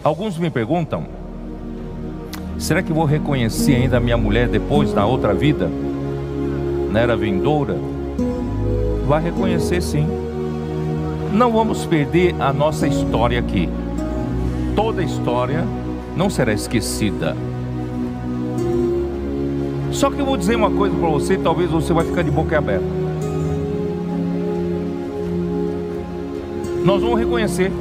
Alguns me perguntam: será que vou reconhecer ainda a minha mulher depois, na outra vida, na era vindoura? Vai reconhecer, sim. Não vamos perder a nossa história aqui. Toda história não será esquecida. Só que eu vou dizer uma coisa para você, talvez você vai ficar de boca aberta. Nós vamos reconhecer,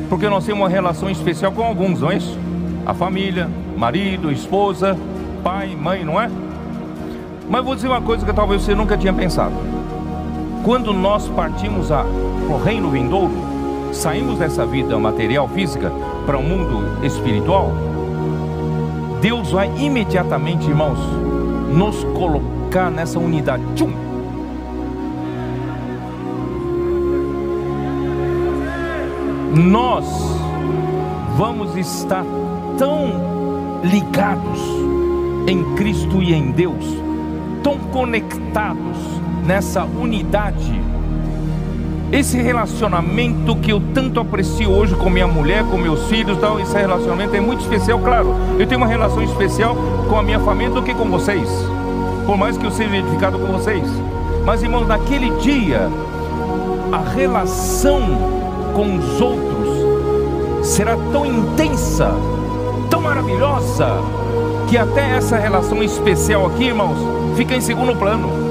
porque nós temos uma relação especial com alguns, não é isso? A família, marido, esposa, pai, mãe, não é? Mas eu vou dizer uma coisa que talvez você nunca tinha pensado. Quando nós partimos para o reino vindouro, saímos dessa vida material, física, para o mundo espiritual, Deus vai imediatamente, irmãos, nos colocar nessa unidade. Tchum! Nós vamos estar tão ligados em Cristo e em Deus, tão conectados nessa unidade, esse relacionamento que eu tanto aprecio hoje com minha mulher, com meus filhos, tal, esse relacionamento é muito especial. Claro, eu tenho uma relação especial com a minha família do que com vocês, por mais que eu seja edificado com vocês. Mas, irmãos, naquele dia, a relação com os outros será tão intensa, tão maravilhosa, que até essa relação especial aqui, irmãos, fica em segundo plano.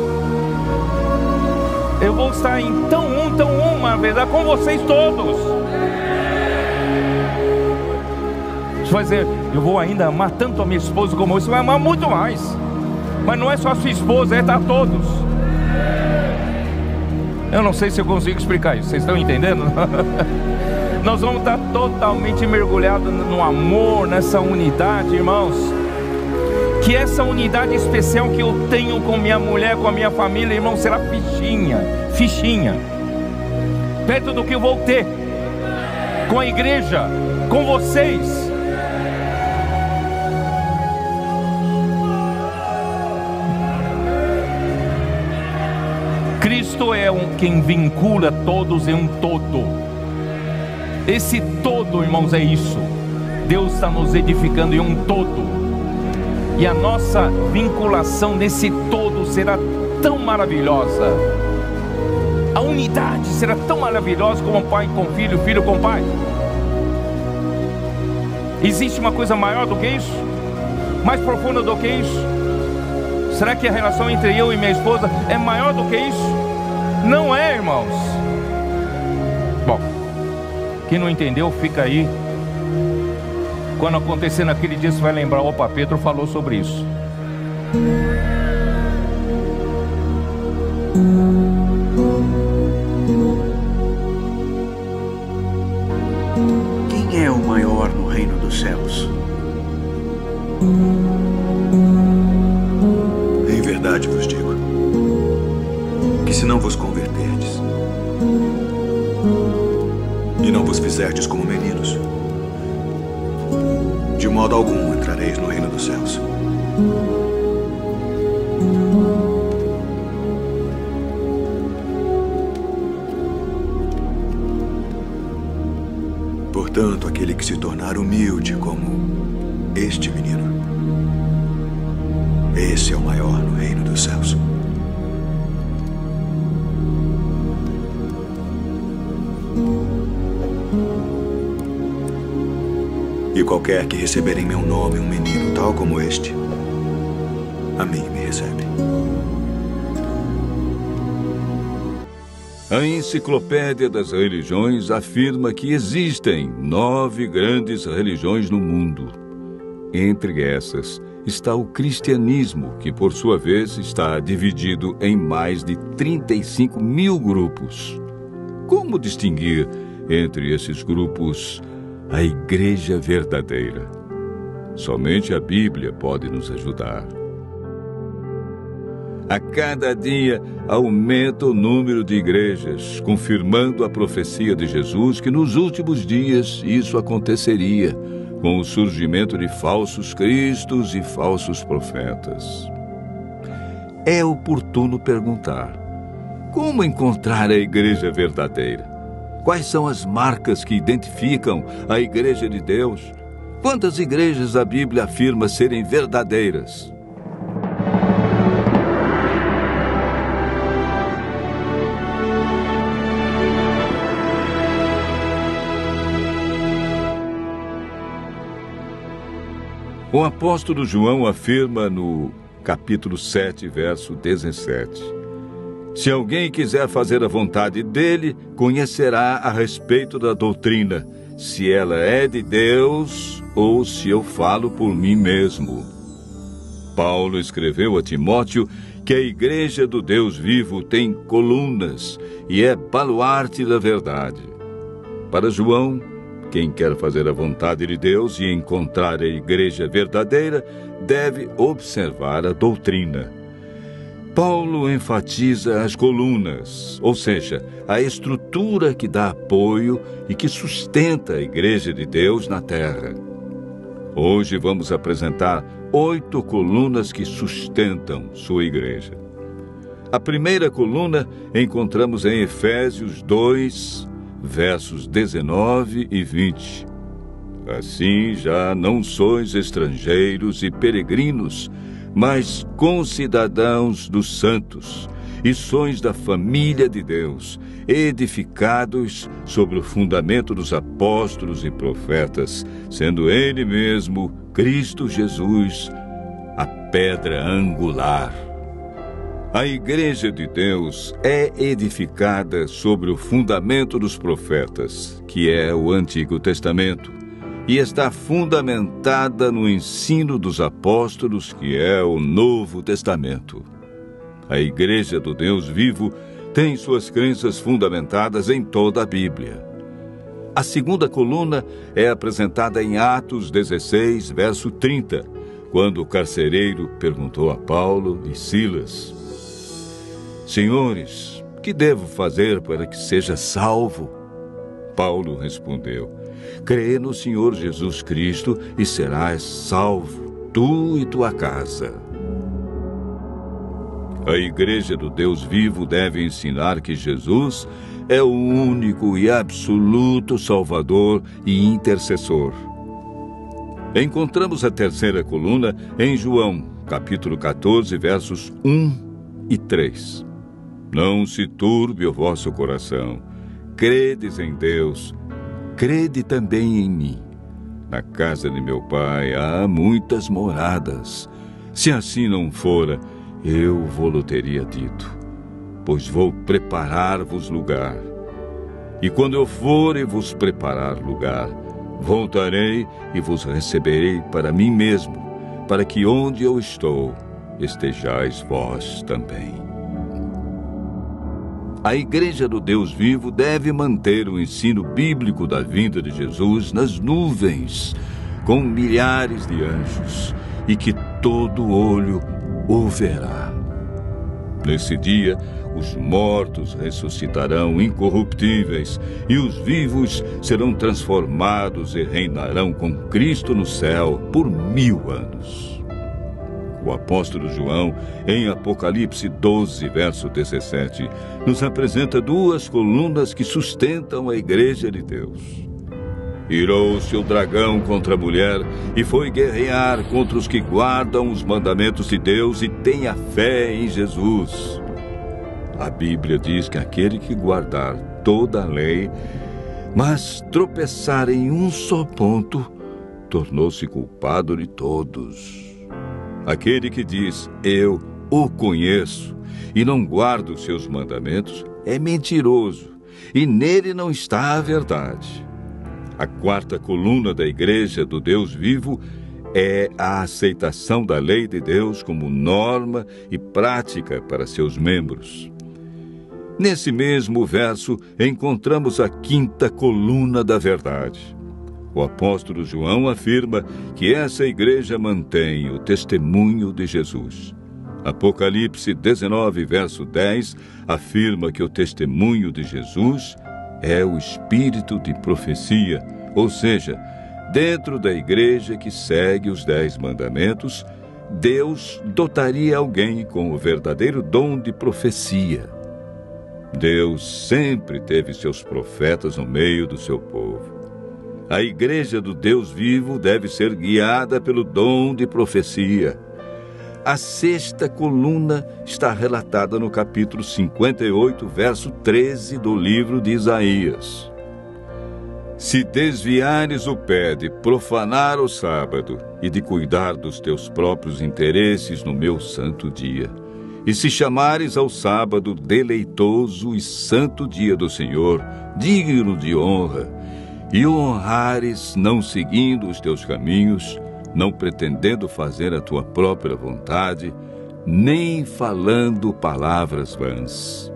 Eu vou estar em tão uma verdade com vocês todos. Você vai dizer: eu vou ainda amar tanto a minha esposa como você vai amar muito mais. Mas não é só a sua esposa, é estar todos. Eu não sei se eu consigo explicar isso, vocês estão entendendo? Nós vamos estar totalmente mergulhados no amor, nessa unidade, irmãos. Que essa unidade especial que eu tenho com minha mulher, com a minha família, irmão, será fichinha, perto do que eu vou ter com a igreja, com vocês. Cristo é quem vincula todos em um todo. Esse todo, irmãos, é isso. Deus está nos edificando em um todo. E a nossa vinculação nesse todo será tão maravilhosa. A unidade será tão maravilhosa como pai com filho, filho com pai. Existe uma coisa maior do que isso? Mais profunda do que isso? Será que a relação entre eu e minha esposa é maior do que isso? Não é, irmãos. Bom, quem não entendeu, fica aí. Quando acontecer naquele dia, você vai lembrar: opa, Pedro falou sobre isso. Quem é o maior no reino dos céus? Em verdade vos digo que se não vos converterdes e não vos fizerdes como meninos, de modo algum entrareis no reino dos céus. Portanto, aquele que se tornar humilde como este menino, esse é o maior no reino dos céus. E qualquer que receber em meu nome um menino tal como este, a mim me recebe. A Enciclopédia das Religiões afirma que existem 9 grandes religiões no mundo. Entre essas está o cristianismo, que por sua vez está dividido em mais de 35 mil grupos. Como distinguir entre esses grupos a igreja verdadeira? Somente a Bíblia pode nos ajudar. A cada dia aumenta o número de igrejas, confirmando a profecia de Jesus que nos últimos dias isso aconteceria, com o surgimento de falsos cristos e falsos profetas. É oportuno perguntar: como encontrar a igreja verdadeira? Quais são as marcas que identificam a Igreja de Deus? Quantas igrejas a Bíblia afirma serem verdadeiras? O apóstolo João afirma no capítulo 7, verso 17: se alguém quiser fazer a vontade dele, conhecerá a respeito da doutrina, se ela é de Deus ou se eu falo por mim mesmo. Paulo escreveu a Timóteo que a Igreja do Deus vivo tem colunas e é baluarte da verdade. Para João, quem quer fazer a vontade de Deus e encontrar a igreja verdadeira deve observar a doutrina. Paulo enfatiza as colunas, ou seja, a estrutura que dá apoio e que sustenta a Igreja de Deus na terra. Hoje vamos apresentar 8 colunas que sustentam sua igreja. A primeira coluna encontramos em Efésios 2, versos 19 e 20. Assim já não sois estrangeiros e peregrinos, mas concidadãos dos santos, e sois da família de Deus, edificados sobre o fundamento dos apóstolos e profetas, sendo Ele mesmo, Cristo Jesus, a pedra angular. A Igreja de Deus é edificada sobre o fundamento dos profetas, que é o Antigo Testamento, e está fundamentada no ensino dos apóstolos, que é o Novo Testamento. A Igreja do Deus vivo tem suas crenças fundamentadas em toda a Bíblia. A segunda coluna é apresentada em Atos 16, verso 30, quando o carcereiro perguntou a Paulo e Silas: Senhores, que devo fazer para que seja salvo? Paulo respondeu: crê no Senhor Jesus Cristo e serás salvo, tu e tua casa. A Igreja do Deus vivo deve ensinar que Jesus é o único e absoluto Salvador e intercessor. Encontramos a terceira coluna em João, capítulo 14, versos 1 e 3. Não se turbe o vosso coração. Credes em Deus, crede também em mim. Na casa de meu Pai há muitas moradas. Se assim não fora, eu vô-lo teria dito, pois vou preparar-vos lugar. E quando eu for e vos preparar lugar, voltarei e vos receberei para mim mesmo, para que onde eu estou, estejais vós também. A Igreja do Deus vivo deve manter o ensino bíblico da vinda de Jesus nas nuvens, com milhares de anjos, e que todo olho o verá. Nesse dia, os mortos ressuscitarão incorruptíveis, e os vivos serão transformados e reinarão com Cristo no céu por 1000 anos. O apóstolo João, em Apocalipse 12, verso 17, nos apresenta 2 colunas que sustentam a Igreja de Deus. Irou-se o dragão contra a mulher e foi guerrear contra os que guardam os mandamentos de Deus e têm a fé em Jesus. A Bíblia diz que aquele que guardar toda a lei, mas tropeçar em um só ponto, tornou-se culpado de todos. Aquele que diz, eu o conheço, e não guarda os seus mandamentos, é mentiroso, e nele não está a verdade. A quarta coluna da Igreja do Deus vivo é a aceitação da lei de Deus como norma e prática para seus membros. Nesse mesmo verso, encontramos a quinta coluna da verdade. O apóstolo João afirma que essa igreja mantém o testemunho de Jesus. Apocalipse 19, verso 10, afirma que o testemunho de Jesus é o espírito de profecia, ou seja, dentro da igreja que segue os 10 mandamentos, Deus dotaria alguém com o verdadeiro dom de profecia. Deus sempre teve seus profetas no meio do seu povo. A igreja do Deus vivo deve ser guiada pelo dom de profecia. A sexta coluna está relatada no capítulo 58, verso 13 do livro de Isaías. Se desviares o pé de profanar o sábado e de cuidar dos teus próprios interesses no meu santo dia, e se chamares ao sábado deleitoso e santo dia do Senhor, digno de honra, e o honrares não seguindo os teus caminhos, não pretendendo fazer a tua própria vontade, nem falando palavras vãs.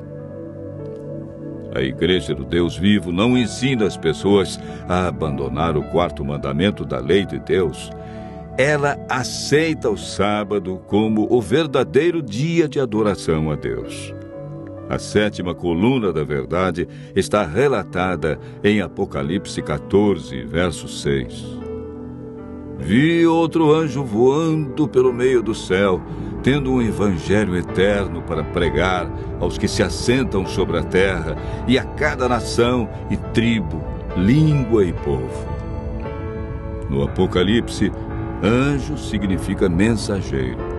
A igreja do Deus vivo não ensina as pessoas a abandonar o quarto mandamento da lei de Deus. Ela aceita o sábado como o verdadeiro dia de adoração a Deus. A sétima coluna da verdade está relatada em Apocalipse 14, verso 6. Vi outro anjo voando pelo meio do céu, tendo um evangelho eterno para pregar aos que se assentam sobre a terra e a cada nação e tribo, língua e povo. No Apocalipse, anjo significa mensageiro.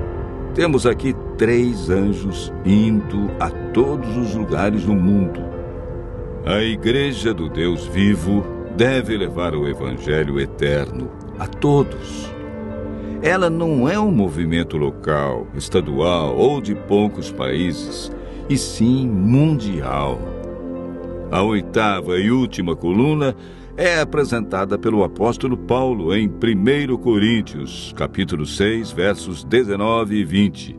Temos aqui 3 anjos indo a todos os lugares do mundo. A igreja do Deus vivo deve levar o evangelho eterno a todos. Ela não é um movimento local, estadual ou de poucos países, e sim mundial. A oitava e última coluna é apresentada pelo apóstolo Paulo em 1 Coríntios, capítulo 6, versos 19 e 20.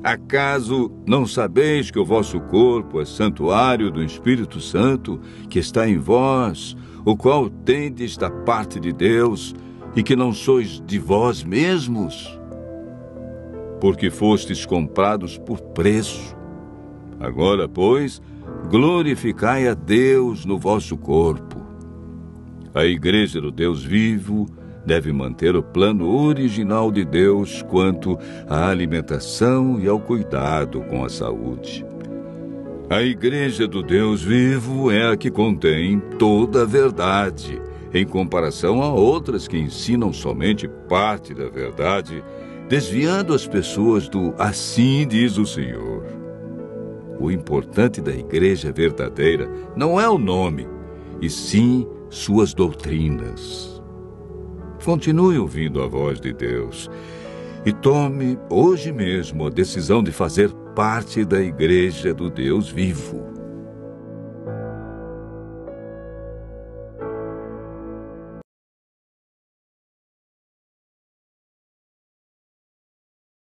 Acaso não sabeis que o vosso corpo é santuário do Espírito Santo, que está em vós, o qual tendes da parte de Deus, e que não sois de vós mesmos? Porque fostes comprados por preço. Agora, pois, glorificai a Deus no vosso corpo. A igreja do Deus vivo deve manter o plano original de Deus quanto à alimentação e ao cuidado com a saúde. A igreja do Deus vivo é a que contém toda a verdade, em comparação a outras que ensinam somente parte da verdade, desviando as pessoas do "assim diz o Senhor". O importante da igreja verdadeira não é o nome, e sim suas doutrinas. Continue ouvindo a voz de Deus e tome hoje mesmo a decisão de fazer parte da igreja do Deus vivo.